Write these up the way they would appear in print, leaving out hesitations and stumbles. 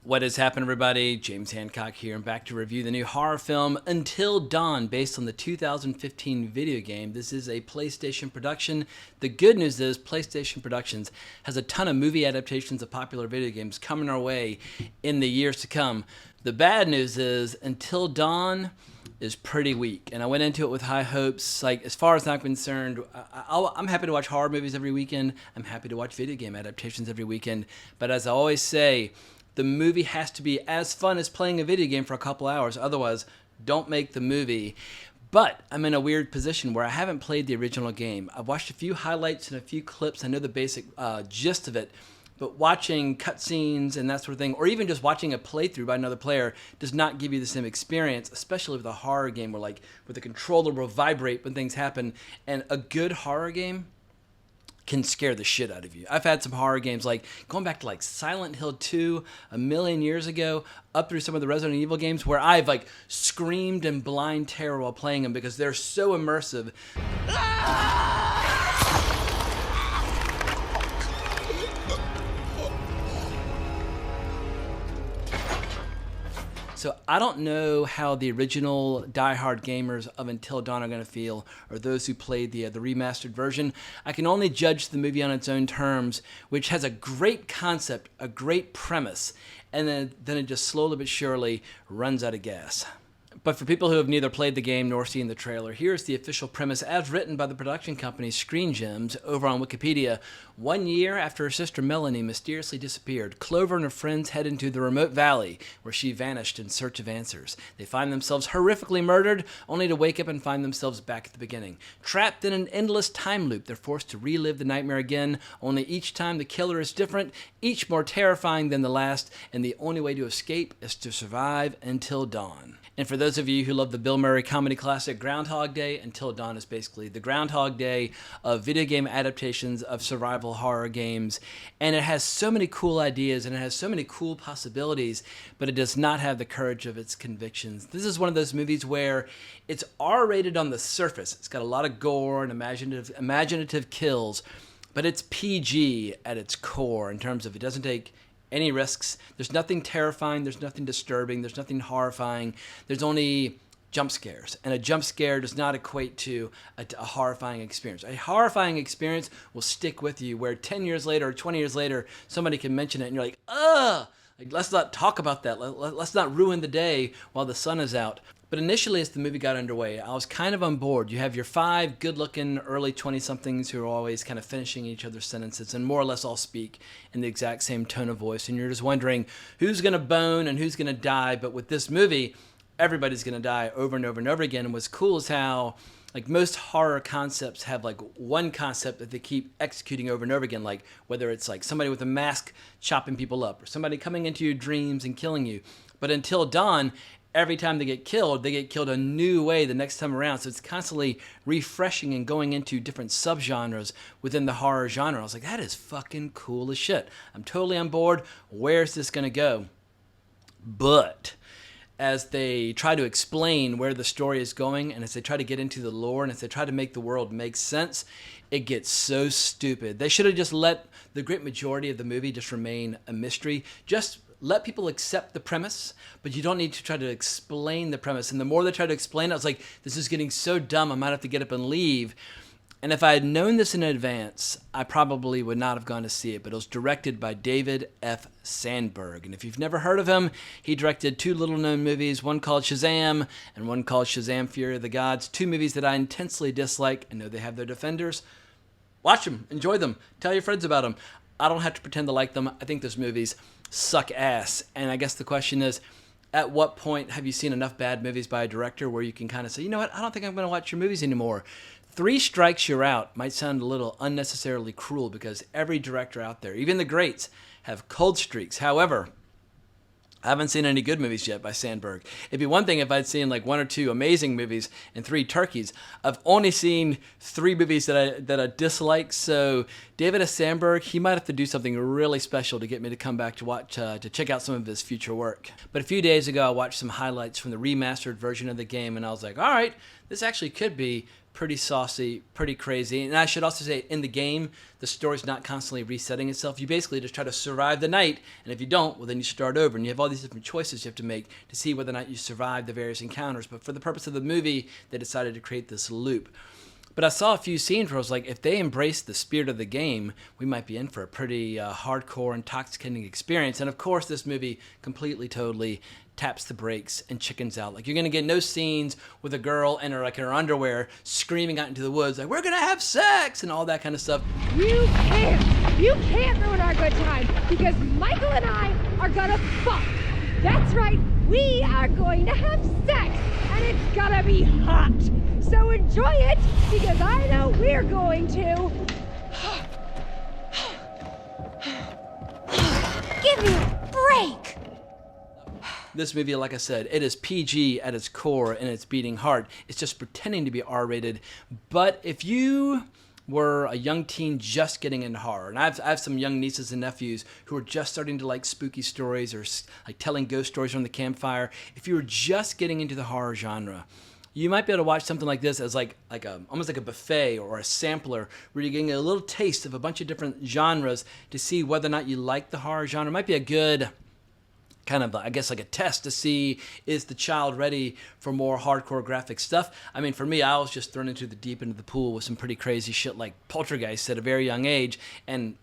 What has happened, everybody? James Hancock here, and back to review the new horror film Until Dawn, based on the 2015 video game. This is a PlayStation production. The good news is PlayStation Productions has a ton of movie adaptations of popular video games coming our way in the years to come. The bad news is Until Dawn is pretty weak, and I went into it with high hopes. Like, as far as I'm concerned, I'm happy to watch horror movies every weekend. I'm happy to watch video game adaptations every weekend. But as I always say, the movie has to be as fun as playing a video game for a couple hours. Otherwise, don't make the movie. But I'm in a weird position where I haven't played the original game. I've watched a few highlights and a few clips. I know the basic gist of it. But watching cutscenes and that sort of thing, or even just watching a playthrough by another player, does not give you the same experience, especially with a horror game where the controller will vibrate when things happen. And a good horror game can scare the shit out of you. I've had some horror games, like going back to Silent Hill 2 a million years ago, up through some of the Resident Evil games, where I've screamed in blind terror while playing them because they're so immersive. So I don't know how the original diehard gamers of Until Dawn are going to feel, or those who played the remastered version. I can only judge the movie on its own terms, which has a great concept, a great premise, and then it just slowly but surely runs out of gas. But for people who have neither played the game nor seen the trailer, here's the official premise as written by the production company Screen Gems over on Wikipedia. 1 year after her sister Melanie mysteriously disappeared, Clover and her friends head into the remote valley where she vanished in search of answers. They find themselves horrifically murdered, only to wake up and find themselves back at the beginning. Trapped in an endless time loop, they're forced to relive the nightmare again, only each time the killer is different, each more terrifying than the last, and the only way to escape is to survive until dawn. And for those of you who love the Bill Murray comedy classic Groundhog Day, Until Dawn is basically the Groundhog Day of video game adaptations of survival horror games. And it has so many cool ideas and it has so many cool possibilities, but it does not have the courage of its convictions. This is one of those movies where it's R-rated on the surface. It's got a lot of gore and imaginative kills, but it's PG at its core in terms of it doesn't take any risks. There's nothing terrifying, there's nothing disturbing, there's nothing horrifying. There's only jump scares, and a jump scare does not equate to a horrifying experience. A horrifying experience will stick with you, where 10 years later or 20 years later, somebody can mention it and you're like, ugh! Let's not talk about that. Let's not ruin the day while the sun is out. But initially, as the movie got underway, I was kind of on board. You have your 5 good-looking early 20-somethings who are always kind of finishing each other's sentences and more or less all speak in the exact same tone of voice. And you're just wondering who's going to bone and who's going to die. But with this movie, everybody's going to die over and over and over again. And what's cool is how most horror concepts have one concept that they keep executing over and over again, whether it's somebody with a mask chopping people up or somebody coming into your dreams and killing you. But Until Dawn, every time they get killed a new way the next time around. So it's constantly refreshing and going into different subgenres within the horror genre. I was like, that is fucking cool as shit. I'm totally on board. Where's this going to go? But as they try to explain where the story is going, and as they try to get into the lore, and as they try to make the world make sense, it gets so stupid. They should have just let the great majority of the movie just remain a mystery. Just let people accept the premise, but you don't need to try to explain the premise. And the more they try to explain it, I was like, this is getting so dumb, I might have to get up and leave. And if I had known this in advance, I probably would not have gone to see it. But it was directed by David F. Sandberg. And if you've never heard of him, he directed 2 little-known movies, one called Shazam and one called Shazam! Fury of the Gods. 2 movies that I intensely dislike. I know they have their defenders. Watch them. Enjoy them. Tell your friends about them. I don't have to pretend to like them. I think those movies suck ass. And I guess the question is, at what point have you seen enough bad movies by a director where you can kind of say, you know what, I don't think I'm going to watch your movies anymore. 3 strikes, you're out might sound a little unnecessarily cruel because every director out there, even the greats, have cold streaks. However, I haven't seen any good movies yet by Sandberg. It'd be one thing if I'd seen 1 or 2 amazing movies and 3 turkeys. I've only seen 3 movies that I dislike. So David S. Sandberg, he might have to do something really special to get me to come back to watch to check out some of his future work. But a few days ago, I watched some highlights from the remastered version of the game, and I was like, all right, this actually could be pretty saucy, pretty crazy. And I should also say, in the game, the story's not constantly resetting itself. You basically just try to survive the night, and if you don't, well, then you start over, and you have all these different choices you have to make to see whether or not you survive the various encounters. But for the purpose of the movie, they decided to create this loop. But I saw a few scenes where I was like, if they embrace the spirit of the game, we might be in for a pretty hardcore, intoxicating experience. And of course, this movie completely, totally taps the brakes and chickens out. Like, you're going to get no scenes with a girl in her underwear screaming out into the woods, like, we're going to have sex, and all that kind of stuff. You can't ruin our good time, because Michael and I are going to fuck. That's right, we are going to have sex, and it's going to be hot. So enjoy it, because I know we're going to. Give me a break. This movie, like I said, it is PG at its core and its beating heart. It's just pretending to be R-rated. But if you were a young teen just getting into horror, and I have some young nieces and nephews who are just starting to like spooky stories or like telling ghost stories around the campfire. If you were just getting into the horror genre, you might be able to watch something like this as almost like a buffet or a sampler where you're getting a little taste of a bunch of different genres to see whether or not you like the horror genre. It might be a good kind of, I guess, like a test to see, is the child ready for more hardcore graphic stuff? I mean, for me, I was just thrown into the deep end of the pool with some pretty crazy shit like Poltergeist at a very young age, and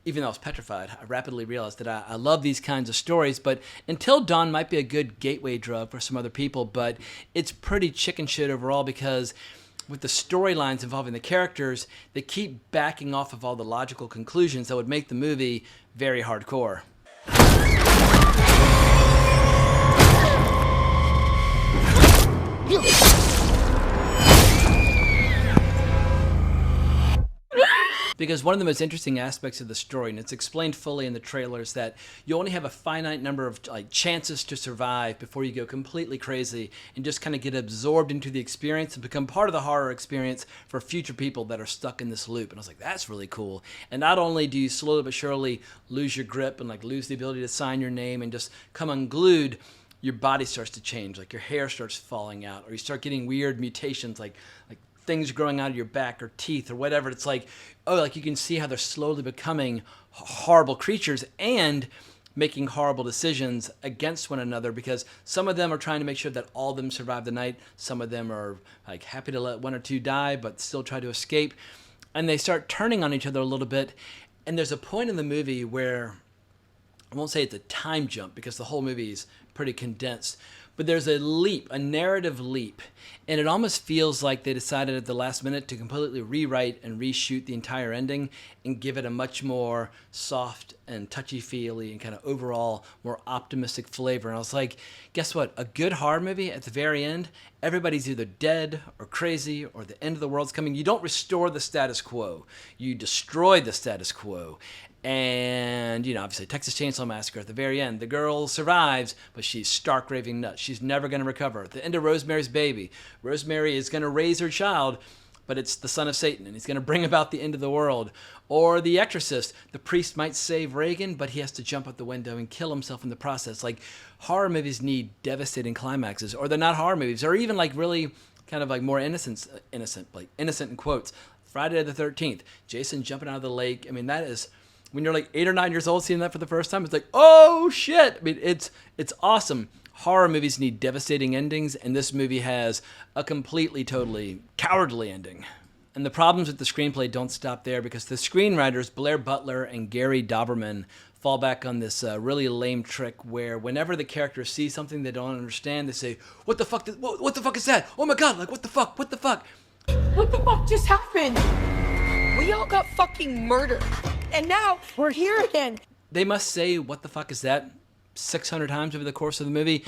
even though I was petrified, I rapidly realized that I love these kinds of stories. But Until Dawn might be a good gateway drug for some other people, but it's pretty chicken shit overall, because with the storylines involving the characters, they keep backing off of all the logical conclusions that would make the movie very hardcore. Because one of the most interesting aspects of the story, and it's explained fully in the trailer, is that you only have a finite number of chances to survive before you go completely crazy and just kind of get absorbed into the experience and become part of the horror experience for future people that are stuck in this loop. And I was like, that's really cool. And not only do you slowly but surely lose your grip and lose the ability to sign your name and just come unglued, your body starts to change. Like, your hair starts falling out, or you start getting weird mutations, like things growing out of your back or teeth or whatever. It's like, oh, like you can see how they're slowly becoming horrible creatures and making horrible decisions against one another, because some of them are trying to make sure that all of them survive the night. Some of them are like happy to let one or two die but still try to escape. And they start turning on each other a little bit. And there's a point in the movie where, I won't say it's a time jump because the whole movie is pretty condensed, but there's a leap, a narrative leap, and it almost feels like they decided at the last minute to completely rewrite and reshoot the entire ending and give it a much more soft and touchy-feely and kind of overall more optimistic flavor. And I was like, guess what? A good horror movie, at the very end, everybody's either dead or crazy or the end of the world's coming. You don't restore the status quo. You destroy the status quo. And, obviously, Texas Chainsaw Massacre at the very end. The girl survives, but she's stark raving nuts. She's never going to recover. At the end of Rosemary's Baby, Rosemary is going to raise her child, but it's the son of Satan, and he's going to bring about the end of the world. Or The Exorcist, the priest might save Reagan, but he has to jump out the window and kill himself in the process. Like, horror movies need devastating climaxes, or they're not horror movies, or even really kind of more innocent in quotes. Friday the 13th, Jason jumping out of the lake. I mean, that is, when you're 8 or 9 years old seeing that for the first time, it's like, oh shit. I mean, it's awesome. Horror movies need devastating endings, and this movie has a completely, totally cowardly ending. And the problems with the screenplay don't stop there, because the screenwriters, Blair Butler and Gary Dauberman, fall back on this really lame trick where whenever the characters see something they don't understand, they say, what the fuck is that? Oh my god, what the fuck? What the fuck just happened? We all got fucking murdered, and now we're here again. They must say, what the fuck is that, 600 times over the course of the movie.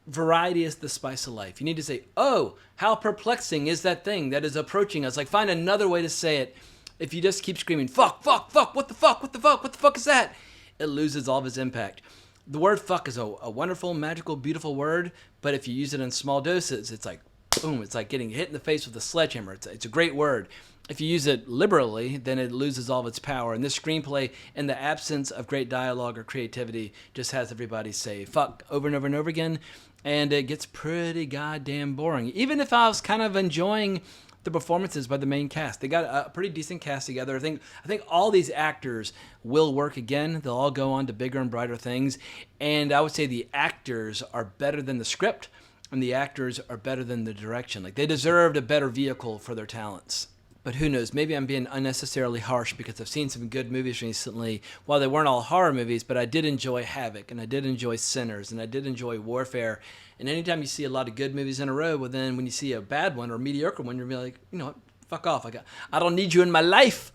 Variety is the spice of life. You need to say, oh, how perplexing is that thing that is approaching us? Find another way to say it. If you just keep screaming, fuck, what the fuck is that? It loses all of its impact. The word fuck is a wonderful, magical, beautiful word, but if you use it in small doses, it's like, boom, it's like getting hit in the face with a sledgehammer. It's a great word. If you use it liberally, then it loses all of its power. And this screenplay, in the absence of great dialogue or creativity, just has everybody say fuck over and over and over again. and it gets pretty goddamn boring. Even if I was kind of enjoying the performances by the main cast, they got a pretty decent cast together. I think all these actors will work again. They'll all go on to bigger and brighter things, and I would say the actors are better than the script, and the actors are better than the direction. Like, they deserved a better vehicle for their talents. But who knows? Maybe I'm being unnecessarily harsh because I've seen some good movies recently. While they weren't all horror movies, but I did enjoy Havoc, and I did enjoy Sinners, and I did enjoy Warfare. And anytime you see a lot of good movies in a row, well, then when you see a bad one or a mediocre one, you're like, you know what? Fuck off. I don't need you in my life.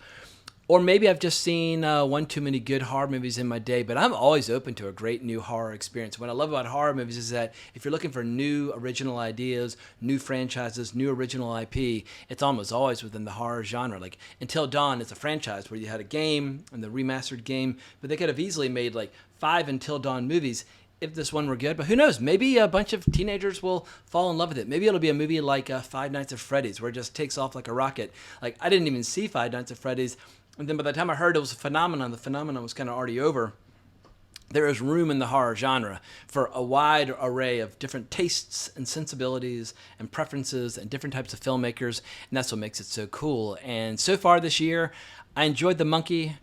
Or maybe I've just seen one too many good horror movies in my day, but I'm always open to a great new horror experience. What I love about horror movies is that if you're looking for new original ideas, new franchises, new original IP, it's almost always within the horror genre. Like Until Dawn is a franchise where you had a game and the remastered game, but they could have easily made like 5 Until Dawn movies if this one were good. But who knows? Maybe a bunch of teenagers will fall in love with it. Maybe it'll be a movie like Five Nights at Freddy's, where it just takes off like a rocket. Like, I didn't even see Five Nights at Freddy's, and then by the time I heard it was a phenomenon, the phenomenon was kind of already over. There is room in the horror genre for a wide array of different tastes and sensibilities and preferences and different types of filmmakers, and that's what makes it so cool. And so far this year, I enjoyed The Monkey,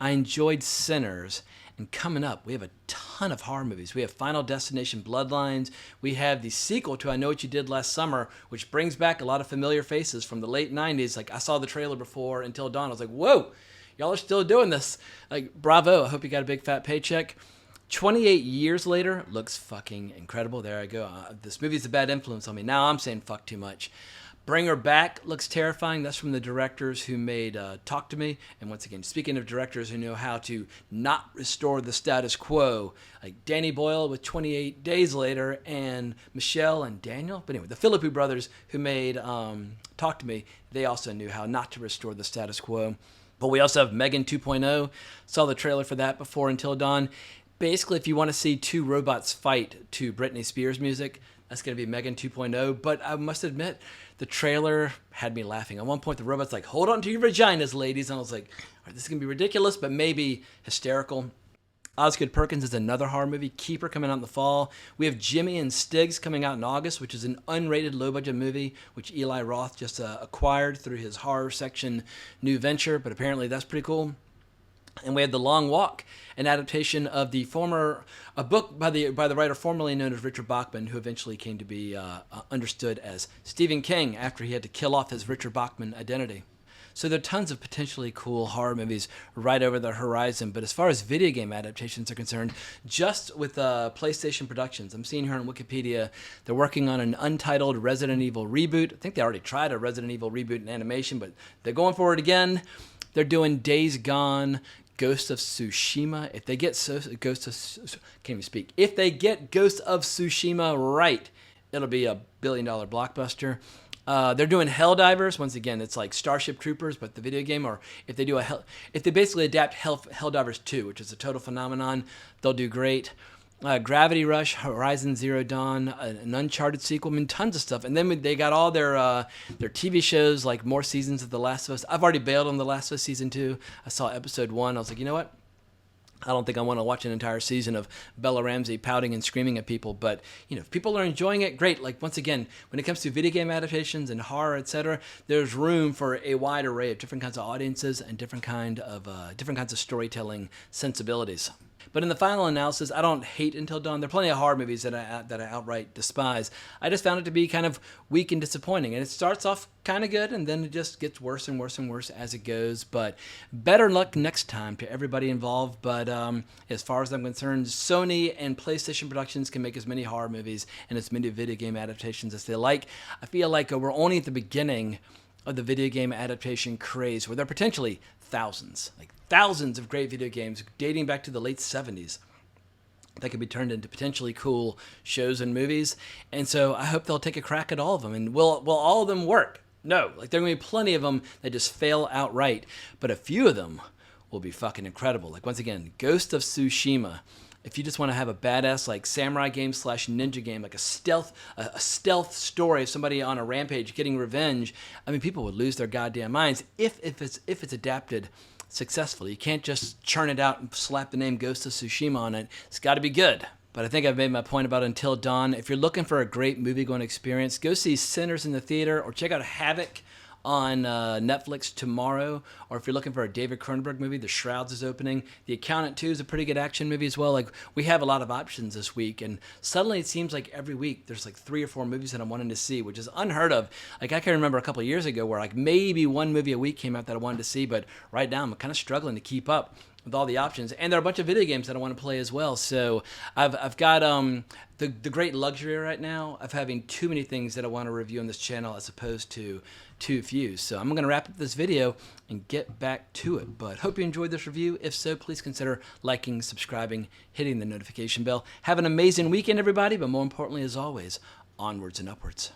I enjoyed Sinners, and coming up, we have a ton of horror movies. We have Final Destination Bloodlines. We have the sequel to I Know What You Did Last Summer, which brings back a lot of familiar faces from the late 90s. Like, I saw the trailer before Until Dawn. I was like, whoa, y'all are still doing this. Like, bravo. I hope you got a big fat paycheck. 28 years later, looks fucking incredible. There I go. This movie's a bad influence on me. Now I'm saying fuck too much. Bring Her Back looks terrifying. That's from the directors who made Talk to Me. And once again, speaking of directors who know how to not restore the status quo, like Danny Boyle with 28 Days Later, and Michelle and Daniel. But anyway, the Philippou brothers who made Talk to Me, they also knew how not to restore the status quo. But we also have Megan 2.0. Saw the trailer for that before Until Dawn. Basically, if you want to see two robots fight to Britney Spears music, that's going to be Megan 2.0. But I must admit, the trailer had me laughing. At one point, the robot's like, hold on to your vaginas, ladies. And I was like, all right, this is going to be ridiculous, but maybe hysterical. Osgood Perkins is another horror movie. Keeper coming out in the fall. We have Jimmy and Stiggs coming out in August, which is an unrated low-budget movie, which Eli Roth just acquired through his horror section new venture. But apparently that's pretty cool. And we had The Long Walk, an adaptation of a book by the writer formerly known as Richard Bachman, who eventually came to be understood as Stephen King after he had to kill off his Richard Bachman identity. So there are tons of potentially cool horror movies right over the horizon. But as far as video game adaptations are concerned, just with PlayStation Productions, I'm seeing here on Wikipedia, they're working on an untitled Resident Evil reboot. I think they already tried a Resident Evil reboot in animation, but they're going for it again. They're doing Days Gone, Ghost of Tsushima. If they get If they get Ghost of Tsushima right, it'll be a billion-dollar blockbuster. They're doing Helldivers. Once again, it's like Starship Troopers, but the video game. Or if they basically adapt Helldivers 2, which is a total phenomenon, they'll do great. Gravity Rush, Horizon Zero Dawn, an Uncharted sequel. I mean, tons of stuff. And then they got all their TV shows, like more seasons of The Last of Us. I've already bailed on The Last of Us Season 2. I saw Episode 1. I was like, you know what? I don't think I want to watch an entire season of Bella Ramsey pouting and screaming at people. But, you know, if people are enjoying it, great. Like, once again, when it comes to video game adaptations and horror, etc., there's room for a wide array of different kinds of audiences and different kinds of storytelling sensibilities. But in the final analysis, I don't hate Until Dawn. There are plenty of horror movies that I outright despise. I just found it to be kind of weak and disappointing. And it starts off kind of good, and then it just gets worse and worse and worse as it goes. But better luck next time to everybody involved. But as far as I'm concerned, Sony and PlayStation Productions can make as many horror movies and as many video game adaptations as they like. I feel like we're only at the beginning of the video game adaptation craze, where there are potentially thousands of great video games dating back to the late 70s that could be turned into potentially cool shows and movies. And so I hope they'll take a crack at all of them. And will all of them work? No. Like, there are going to be plenty of them that just fail outright. But a few of them will be fucking incredible. Like, once again, Ghost of Tsushima. If you just want to have a badass like samurai game / ninja game, like a stealth story of somebody on a rampage getting revenge, I mean, people would lose their goddamn minds if it's adapted successfully. You can't just churn it out and slap the name Ghost of Tsushima on it. It's got to be good. But I think I've made my point about Until Dawn. If you're looking for a great movie-going experience, go see Sinners in the theater or check out Havoc on Netflix tomorrow. Or if you're looking for a David Cronenberg movie, The Shrouds is opening. The Accountant 2 is a pretty good action movie as well. Like, we have a lot of options this week, and suddenly it seems like every week there's like 3 or 4 movies that I'm wanting to see, which is unheard of. Like, I can remember a couple of years ago where like maybe one movie a week came out that I wanted to see, but right now I'm kind of struggling to keep up with all the options. And there are a bunch of video games that I want to play as well. So I've got the great luxury right now of having too many things that I want to review on this channel as opposed to too few. So I'm going to wrap up this video and get back to it. But hope you enjoyed this review. If so, please consider liking, subscribing, hitting the notification bell. Have an amazing weekend, everybody. But more importantly, as always, onwards and upwards.